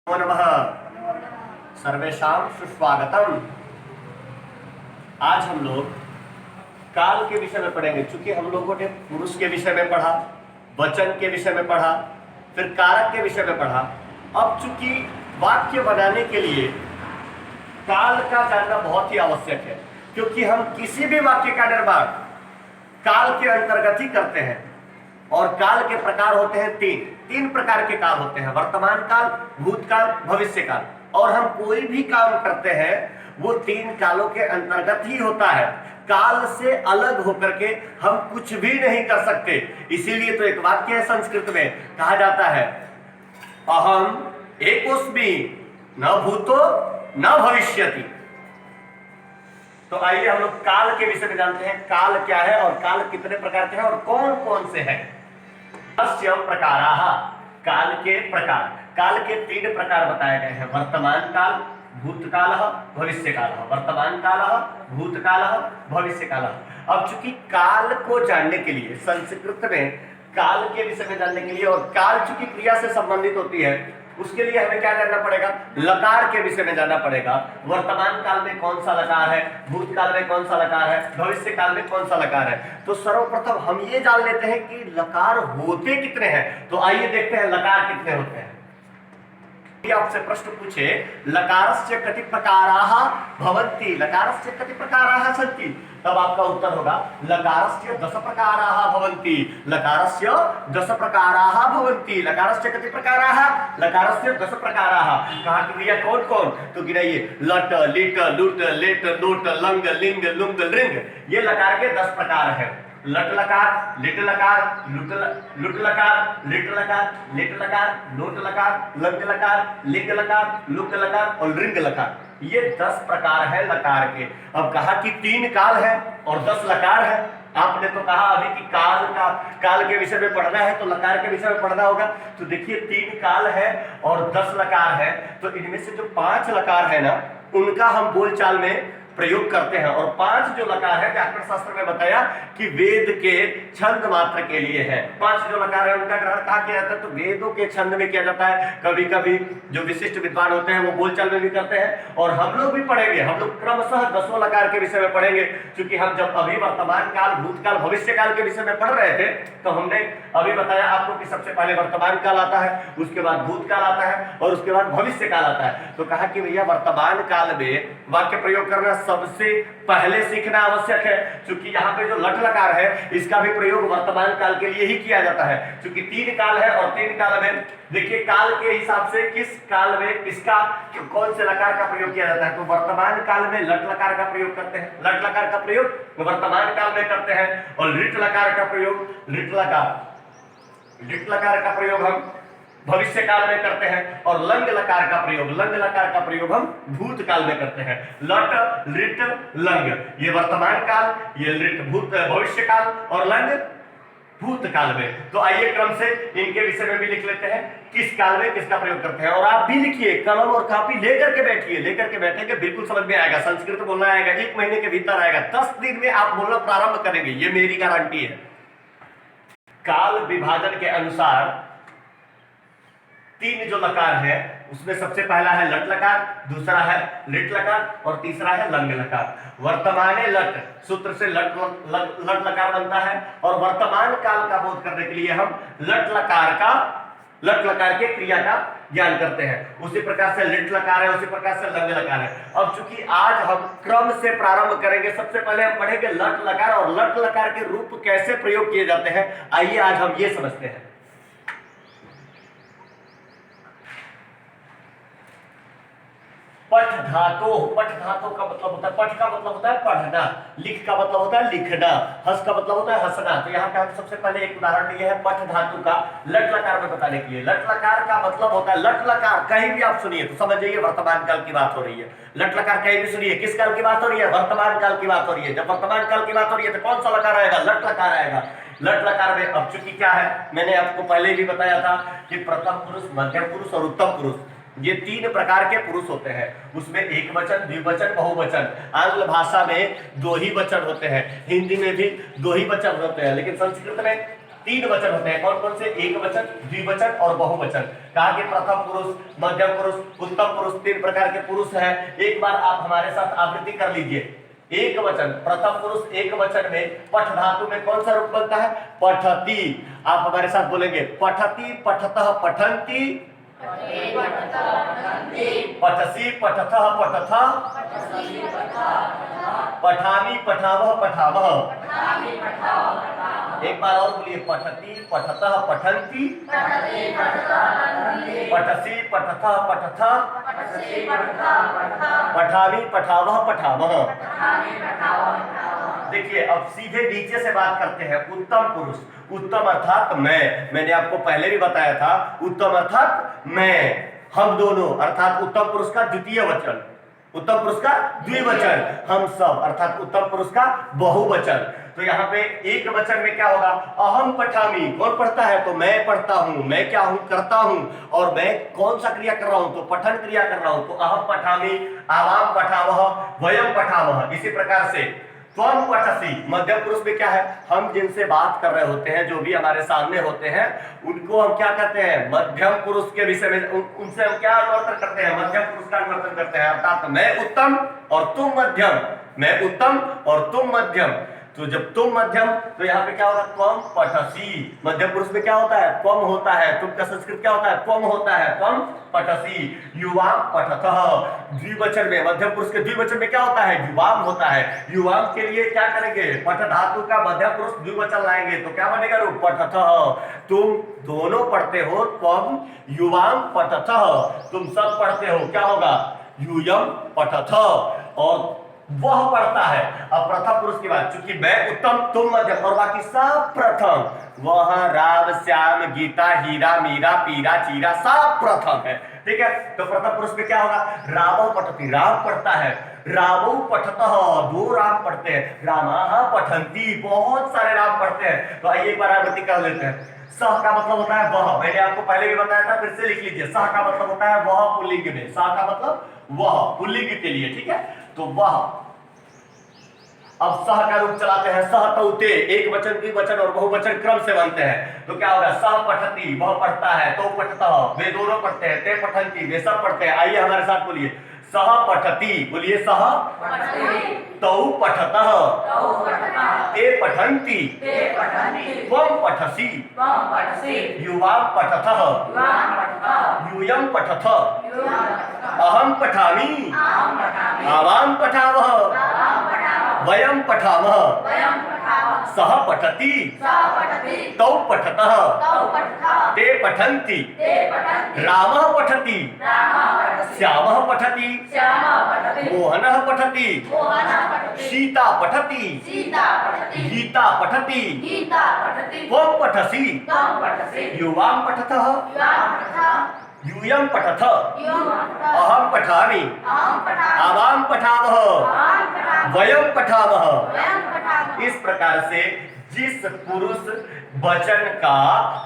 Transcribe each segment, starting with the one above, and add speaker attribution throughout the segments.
Speaker 1: नमो नमः। सर्वेषां सुस्वागतम। आज हम लोग काल के विषय में पढ़ेंगे। चूंकि हम लोगों ने पुरुष के विषय में पढ़ा, वचन के विषय में पढ़ा, फिर कारक के विषय में पढ़ा। अब चूंकि वाक्य बनाने के लिए काल का जानना बहुत ही आवश्यक है, क्योंकि हम किसी भी वाक्य का निर्माण काल के अंतर्गत ही करते हैं। और काल के प्रकार होते हैं तीन प्रकार के काल होते हैं: वर्तमान काल, भूतकाल, भविष्य काल। और हम कोई भी काम करते हैं वो तीन कालों के अंतर्गत ही होता है। काल से अलग होकर के हम कुछ भी नहीं कर सकते। इसीलिए तो एक वाक्य है संस्कृत में, कहा जाता है अहम एकोस्मि न भूतो न भविष्यति। तो आइए हम लोग काल के विषय में जानते हैं। काल क्या है और काल कितने प्रकार के हैं और कौन कौन से हैं। अस्य प्रकाराः, काल के प्रकार। काल के तीन प्रकार बताए गए हैं: वर्तमान काल, भूतकाल, भविष्य काल। वर्तमान काल, भूतकाल, भविष्य काल। अब चूंकि काल को जानने के लिए संस्कृत में काल के विषय में जानने के लिए, और काल चूंकि क्रिया से संबंधित होती है, उसके लिए हमें क्या जानना पड़ेगा? लकार के विषय में जानना पड़ेगा। वर्तमान काल में कौन सा लकार है, भूतकाल में कौन सा लकार है, भविष्य काल में कौन सा लकार है। तो सर्वप्रथम हम ये जान लेते हैं कि लकार होते कितने हैं। तो आइए देखते हैं लकार कितने होते हैं। आपसे प्रश्न पूछे लकारस्य कति प्रकाराः भवन्ति, लकारस्य कति प्रकाराः सन्ति, तब आपका उत्तर होगा लकारस्य 10 प्रकाराः भवन्ति, लकारस्य 10 प्रकाराः भवन्ति। लकारस्य कति प्रकाराः? लकारस्य 10 प्रकाराः। कहा कि भैया कौन कौन? तो गिनाइए। लट, लिट, लुट, लेट, लोट, लंग, लिंग, लुंग, लिंग। ये लकार के 10 प्रकार है। लट लकार, लिट लकार, लुट लकार, लिट लकार, लेट लकार, लोट लकार, लंग लकार, लिंग लकार, लुंग लकार और लिंग लकार। ये 10 प्रकार है लकार के। अब कहा कि 3 काल है और 10 लकार है। आपने तो कहा अभी कि काल के विषय में पढ़ना है तो लकार के विषय में पढ़ना होगा। तो देखिए 3 काल है और 10 लकार है। तो इनमें से जो 5 लकार है ना, उनका हम बोलचाल में प्रयोग करते हैं। और 5 जो लकार है, व्याकरण शास्त्र में बताया कि वेद के छंद मात्र के लिए है। 5 जो लकार है उनका ग्रहण कहाँ किया जाता है? तो वेदों के छंद में किया जाता है। कभी कभी जो विशिष्ट विद्वान होते हैं वो बोलचाल में भी करते हैं। और हम लोग भी पढ़ेंगे, हम लोग क्रमशः 10 लकार के विषय में पढ़ेंगे। क्योंकि हम जब अभी वर्तमान काल, भूतकाल, भविष्य काल के विषय में पढ़ रहे थे तो हमने अभी बताया आपको कि सबसे पहले वर्तमान काल आता है, उसके बाद भूतकाल आता है और उसके बाद भविष्य काल आता है। तो कहा कि भैया वर्तमान काल में वाक्य प्रयोग करना सबसे पहले सीखना आवश्यक है। क्योंकि यहाँ पे जो लट लकार है इसका भी प्रयोग वर्तमान काल के लिए ही किया जाता है। क्योंकि 3 काल है और 3 काल में देखिए काल के हिसाब से किस काल में किसका कौन से लकार का प्रयोग किया जाता है। तो वर्तमान काल में लट लकार का प्रयोग करते हैं, लट लकार का प्रयोग वर्तमान काल में करते हैं। और लिट लकार का प्रयोग लिट लकार का प्रयोग हम भविष्य काल में करते हैं। और लंग लकार का प्रयोग हम भूतकाल में करते हैं। लट, लिट, लंग, ये वर्तमान काल, ये लिट भविष्य काल और लंग भूतकाल में। तो आइए क्रम से इनके विषय में भी लिख लेते हैं, किस काल में किसका प्रयोग करते हैं। और आप भी लिखिए, कलम और कॉपी लेकर के बैठिए, लेकर के बैठेंगे बिल्कुल समझ में आएगा। संस्कृत बोलना आएगा, 1 महीने के भीतर आएगा। 10 दिन में आप बोलना प्रारंभ करेंगे, ये मेरी गारंटी है। काल विभाजन के अनुसार 3 जो लकार है उसमें सबसे पहला है लट लकार, दूसरा है लिट लकार और तीसरा है लंग लकार। वर्तमाने लट सूत्र से लट लकार बनता है। और वर्तमान काल का बोध करने के लिए हम लट लकार के क्रिया का ज्ञान करते हैं। उसी प्रकार से लिट लकार है, उसी प्रकार से लंग लकार है। अब चूंकि आज हम क्रम से प्रारंभ करेंगे, सबसे पहले हम पढ़ेंगे लट लकार और लट लकार के रूप कैसे प्रयोग किए जाते हैं। आइए आज हम ये समझते हैं। पठ धातु का मतलब होता है, पठ का मतलब होता है पढ़ना, लिख का मतलब होता है लिखना, हस का मतलब होता है हंसना। तो यहाँ पे हम सबसे पहले एक उदाहरण लिए है पठ धातु का लट लकार में बताने के लिए। लट लकार का मतलब होता है, लट लकार कहीं भी आप सुनिए तो समझ जाइए वर्तमान काल की बात हो रही है। लट लकार कहीं भी सुनिए, किस काल की बात हो रही है? वर्तमान काल की बात हो रही है। जब वर्तमान काल की बात हो रही है तो कौन सा लकार आएगा? लट लकार आएगा। लट लकार में अब चूंकि क्या है, मैंने आपको पहले भी बताया था कि प्रथम पुरुष, मध्यम पुरुष और उत्तम पुरुष, ये 3 प्रकार के पुरुष होते हैं। उसमें एक वचन, द्विवचन, बहुवचन। आंग्ल भाषा में 2 ही वचन होते हैं, हिंदी में भी 2 ही वचन होते हैं, लेकिन संस्कृत में तीन वचन होते हैं। कौन कौन से? एक वचन, द्विवचन और बहुवचन। कहा कि प्रथम पुरुष, मध्यम पुरुष, उत्तम पुरुष, तीन प्रकार के पुरुष हैं। एक बार आप हमारे साथ आवृत्ति कर लीजिए। एक वचन, प्रथम पुरुष एक वचन में पठ धातु में कौन सा रूप बनता है? पठती। आप हमारे साथ बोलेंगे पठती, पठतः, पठन्ति, पठसी, पठतः, पठथा, पठामी, पठावः, पठावः। एक बार और बोलिए, पठती, पठतः, पठन्ति, पठसी, पठतः, पठथा, पठामी, पठावः, पठावः। देखिए अब सीधे नीचे से बात करते हैं। उत्तम पुरुष, उत्तम अर्थात मैंने आपको पहले भी बताया था, उत्तम अर्थात मैं, हम दोनों अर्थात उत्तम पुरुष का द्वितीय वचन, उत्तम पुरुष का द्विवचन, हम सब अर्थात उत्तम पुरुष का बहुवचन। तो यहाँ पे एक वचन में क्या होगा? अहम पठामी, कौन पढ़ता है? तो मैं पढ़ता हूं, मैं क्या हूं? करता हूं। और मैं कौन सा क्रिया कर रहा हूं? तो पठन क्रिया कर रहा हूं। तो अहम पठामी, आवाम पठावः, वयम पठावः। इसी प्रकार से त्वम पठसी, मध्यम पुरुष में क्या है? हम जिनसे बात कर रहे होते हैं, जो भी हमारे सामने होते हैं, उनको हम क्या कहते हैं? मध्यम पुरुष के विषय में उनसे हम क्या अनुवर्तन करते हैं? मध्यम पुरुष का अनुवर्तन करते हैं। अर्थात मैं उत्तम और तुम मध्यम, मैं उत्तम और तुम मध्यम। तो जब तुम मध्यम, तो यहाँ पे क्या होगा? त्वम पठसी। मध्यम पुरुष में क्या होता है? त्वम होता है। तुम का संस्कृत क्या होता है? त्वम होता है। त्वम पठसी। युवाम पठतः। द्विवचन में, मध्यम पुरुष के द्विवचन में क्या होता है? युवाम होता है। युवाम के लिए क्या करेंगे? पठ धातु का मध्यम पुरुष द्विवचन लाएंगे तो क्या बनेगा रूप? पठतः। तुम दोनों पढ़ते हो, त्वम युवाम पठतः। तुम सब पढ़ते हो, क्या होगा? यूयम पठतः। और वह पढ़ता है। अब प्रथम पुरुष की बात, चूंकि मैं उत्तम, तुम मध्यम और बाकी सब प्रथम, वह राम, श्याम, गीता, हीरा, मीरा, पीरा, चीरा सब प्रथम है। ठीक है, तो प्रथम पुरुष में क्या होगा? रामो पठती, राम पढ़ता है। रामो पठतः, दो राम पढ़ते हैं। रामाः पठन्ति, बहुत सारे राम पढ़ते हैं। तो आइए एक बार आवृत्ति कर लेते हैं। सह का मतलब होता है वह, मैंने आपको पहले भी बताया था, फिर से लिख लीजिए। सह का मतलब होता है वह पुल्लिंग में, सह का मतलब वह पुल्लिंग के लिए। ठीक है, तो वह। अब सह का रूप चलाते हैं। सह तौते, एक वचन, द्विवचन और बहुवचन क्रम से बनते हैं। तो क्या होगा? सह पठती, वह पढ़ता है। तो पठतः, वे दोनों पढ़ते हैं। ते पठन्ति, वे सब पढ़ते हैं। आइए हमारे साथ बोलिए, सह पठती, बोलिए सह, तौ पठतः, ते पठन्ति, त्वं पठसि, युवां पठतः, यूयं पठतः, अहं पठामि, आवां पठावः, वयं पठामः, सह पठति, तौ पठतः, ते पठन्ति, रामः पठति, श्यामः पठति, मोहनः पठति, सीता पठति, गीता पठति, त्वं पठसि, युवां पठतः, यूयं पठतः, अहं पठामि, आवां पठावः, वयं पठावः। इस प्रकार से जिस पुरुष वचन का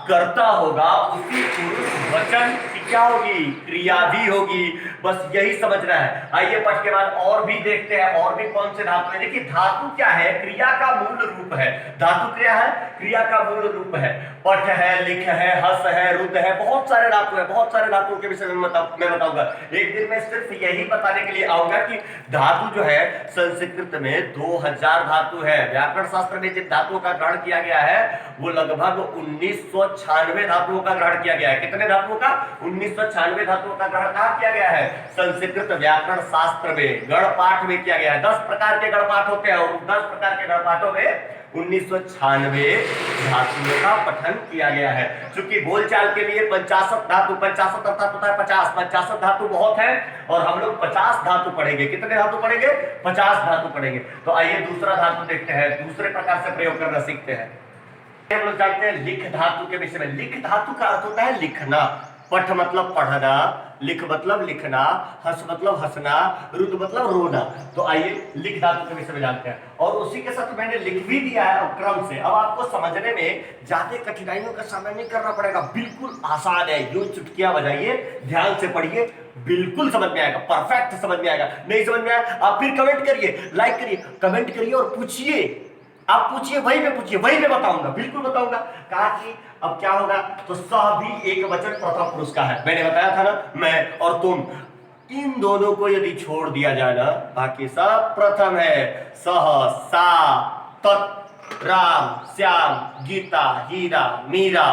Speaker 1: कर्ता होगा, उसी पुरुष वचन की क्या होगी? क्रिया भी होगी। बस यही समझना है। आइए पाठ के बाद और भी देखते हैं, और भी कौन से धातु है। देखिए धातु क्या है? क्रिया का मूल रूप है। धातु क्रिया है, क्रिया का मूल रूप है। पठ है, लिख है, हस है, रुद है, बहुत सारे धातु है। बहुत सारे धातुओं के विषय में मैं बताऊंगा। एक दिन में सिर्फ यही बताने के लिए आऊंगा कि धातु जो है संस्कृत में 2000 धातु है। व्याकरण शास्त्र में जिन धातुओं का ग्रहण किया गया है वो लगभग 1996 धातुओं का ग्रहण किया गया है। कितने धातुओं का? 1996 धातुओं का ग्रहण कहाँ किया गया है? संस्कृत व्याकरण शास्त्र में गणपाठ में किया गया है। 10 प्रकार के गणपाठ होते हैं और 10 प्रकार के गणपाठों में 1996 धातुओं का पठन किया गया है। क्योंकि बोलचाल के लिए 50 धातु, 50 अर्थात होता है 50, 50 धातु बहुत है और हम लोग 50 धातु पढ़ेंगे। कितने धातु पढ़ेंगे? 50 धातु पढ़ेंगे। तो आइए दूसरा धातु देखते हैं, दूसरे प्रकार से प्रयोग करना सीखते हैं। हम लोग जानते हैं लिख धातु के विषय में। लिख धातु का अर्थ होता है लिखना। पठ मतलब पढ़ना, लिख मतलब लिखना, हंस मतलब हंसना, रुद मतलब रोना। तो आइए लिख धातु के विषय में जानते हैं। और उसी के साथ मैंने लिख भी दिया है क्रम से। अब आपको समझने में ज्यादा कठिनाइयों का सामना नहीं करना पड़ेगा, बिल्कुल आसान है। यूं चुटकियां बजाइए, ध्यान से पढ़िए, बिल्कुल समझ में आएगा, परफेक्ट समझ में आएगा। नहीं समझ में आया आप फिर कमेंट करिए, लाइक करिए, कमेंट करिए और पूछिए आप पूछिए, वही पे पूछिए, वही पे बताऊंगा, बिल्कुल बताऊंगा। कहा कि अब क्या होगा, तो सह भी एक वचन प्रथम पुरुष का है। मैंने बताया था ना, मैं और तुम, इन दोनों को यदि छोड़ दिया जाए ना, बाकी सब प्रथम है। सह, सा, तत्, राम, श्याम, गीता, हीरा, मीरा,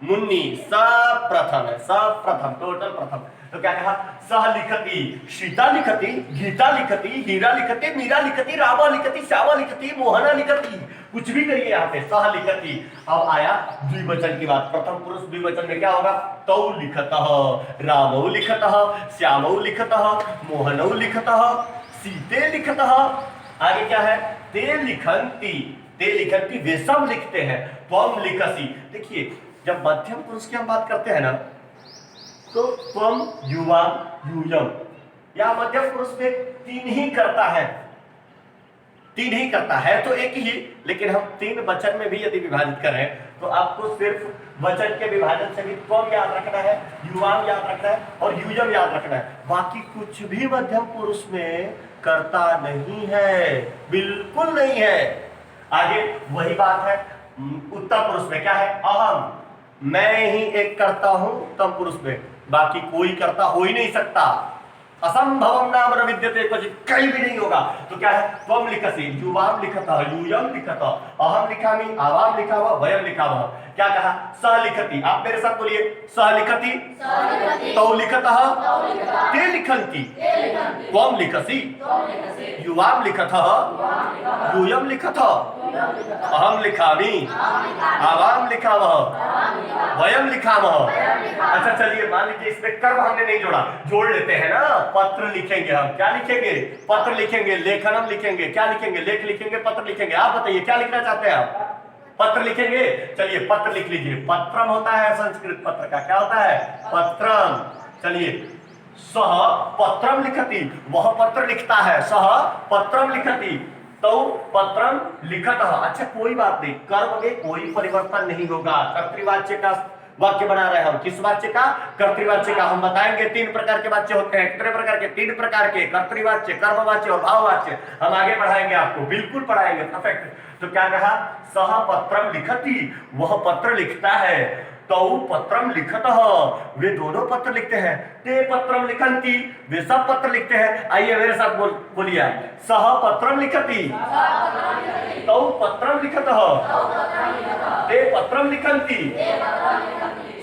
Speaker 1: मुन्नी, सब प्रथम है, सब प्रथम, टोटल प्रथम। तो क्या कहा, सह लिखती, सीता लिखती, गीता लिखती, हीरा लिखती, मीरा लिखती, रामा लिखती, श्यामा लिखती, मोहना लिखती, कुछ भी करिए यहाँ पे, सह लिखती। अब आया द्विवचन की बात। प्रथम पुरुष द्विवचन में क्या होगा, तौ लिखतः, रामौ लिखतः, श्यामौ लिखतः, मोहनौ लिखतः, सीते लिखतः। आगे क्या है, ते लिखंती, ते लिखंती, वे सब लिखते हैं। त्वम लिखसी। देखिए, जब मध्यम पुरुष की हम बात करते हैं ना, तो त्वम, युवा, यूयम, या मध्यम पुरुष में तीन ही करता है, तीन ही करता है तो एक ही, लेकिन हम तीन वचन में भी यदि विभाजित करें तो आपको सिर्फ वचन के विभाजन से भी त्वम याद रखना है, युवाम याद रखना है और यूयम याद रखना है। बाकी कुछ भी मध्यम पुरुष में करता नहीं है, बिल्कुल नहीं है। आगे वही बात है उत्तम पुरुष में, क्या है, अहम, मैं ही एक करता हूं उत्तम पुरुष में, बाकी कोई करता हो ही नहीं सकता। असंभवम नाम न विद्यते क्वचित्, कहीं भी नहीं होगा। तो क्या है, त्वम लिखसि, युवाम लिखता, यूयम लिखता, अहम लिखामि, आवाम लिखावा, वयम लिखावा। क्या कहा, सह लिखति, आप मेरे साथ बोलिए, सह लिखति, तौ लिखतः, ते लिखन्ति, त्वम लिखसि, युवाम लिखतः, यूयम लिखतः, अहम लिखामि, आवाम लिखावः, वयम लिखावः। अच्छा चलिए, मान लीजिए इसमें कर्म हमने नहीं जोड़ा, जोड़ लेते हैं ना। पत्र लिखेंगे हम, क्या लिखेंगे, पत्र लिखेंगे, लेखनम लिखेंगे, क्या लिखेंगे, लेख लिखेंगे, पत्र लिखेंगे। आप बताइए क्या लिखना चाहते हैं आप, पत्र लिखेंगे, चलिए पत्र लिख लीजिए। पत्रम होता है संस्कृत पत्र का, क्या होता है, पत्रम। चलिए, सह पत्रम लिखती, वह पत्र लिखता है, सह पत्रम लिखती, तो पत्रम लिखतः। अच्छा कोई बात नहीं, कर्म में कोई परिवर्तन नहीं होगा। कर्तृवाच्य का वाक्य बना रहे हैं हम, किस वाच्य का, कर्तृवाच्य का। हम बताएंगे तीन प्रकार के वाच्य होते हैं, कितने प्रकार के, तीन प्रकार के, कर्तृवाच्य, कर्मवाच्य और भाववाच्य। हम आगे पढ़ाएंगे आपको, बिल्कुल पढ़ाएंगे, परफेक्ट। तो क्या कहा, सह पत्रम लिखती, वह पत्र लिखता है, तौ पत्रम लिखतः, वे दोनों पत्र लिखते हैं, ते पत्रम लिखन्ति, वे सब पत्र लिखते हैं। आइए मेरे साथ बोलिए, सह पत्रम लिखति, तौ पत्रम लिखतः, ते पत्रम लिखन्ति,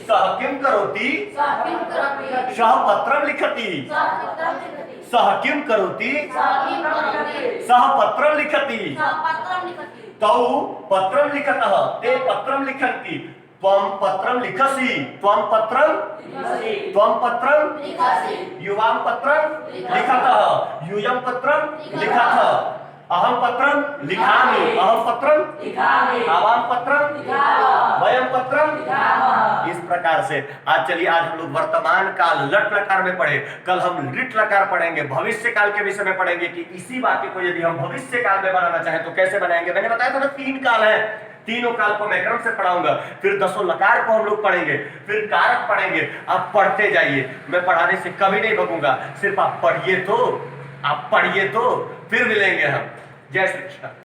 Speaker 1: सह किम करोति, सह पत्रम लिखति, सह किम करोति, सह पत्रम लिखति, तौ पत्रम लिखतः, ते पत्रम लिखन्ति, त्वम पत्रम लिखसि, त्वम पत्रम, त्वम पत्रम, युवाम पत्रम लिखतः, यूयम पत्रम लिखतः, अहम पत्रम लिखामि, अहम पत्रम लिखामि, आवाम पत्रम लिखामि, वयम पत्रम लिखामः। इस प्रकार से आज चलिए, आज हम लोग वर्तमान काल लट लकार में पढ़े, कल हम लिट लकार पढ़ेंगे, भविष्य काल के विषय में पढ़ेंगे कि इसी वाक्य को यदि हम भविष्य काल में बनाना चाहें तो कैसे बनाएंगे। मैंने बताया था ना, तीन काल है, तीनों काल को मैं क्रम से पढ़ाऊंगा, फिर दसों लकार को हम लोग पढ़ेंगे, फिर कारक पढ़ेंगे। आप पढ़ते जाइए, मैं पढ़ाने से कभी नहीं भगूंगा, सिर्फ आप पढ़िए तो, आप पढ़िए तो, फिर मिलेंगे हम। जय श्री कृष्ण।